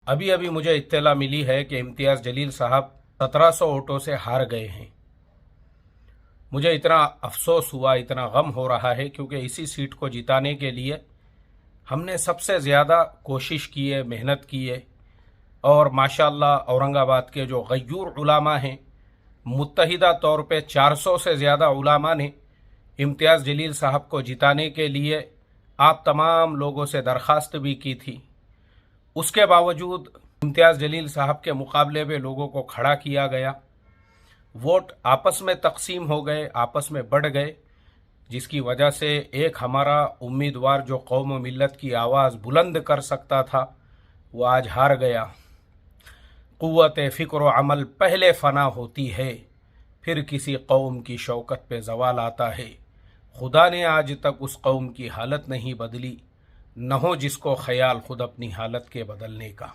अभी अभी मुझे इत्तला मिली है कि इम्तियाज़ जलील साहब 1700 वोटों से हार गए हैं। मुझे इतना अफसोस हुआ, इतना गम हो रहा है, क्योंकि इसी सीट को जिताने के लिए हमने सबसे ज़्यादा कोशिश की है, मेहनत की है। और माशाल्लाह औरंगाबाद के जो गयूर उलामा हैं, मुत्तहिदा तौर पे 400 से ज़्यादा उलामा ने इम्तियाज़ जलील साहब को जिताने के लिए आप तमाम लोगों से दरख्वास्त भी की थी। उसके बावजूद इम्तियाज़ जलील साहब के मुकाबले में लोगों को खड़ा किया गया। वोट आपस में तकसीम हो गए, आपस में बढ़ गए, जिसकी वजह से एक हमारा उम्मीदवार जो कौम व मिल्लत की आवाज़ बुलंद कर सकता था, वो आज हार गया। क़ुव्वत फ़िक्र व अमल पहले फ़ना होती है, फिर किसी कौम की शौकत पे ज़वाल आता है। खुदा ने आज तक उस कौम की हालत नहीं बदली, न हो जिसको ख्याल खुद अपनी हालत के बदलने का।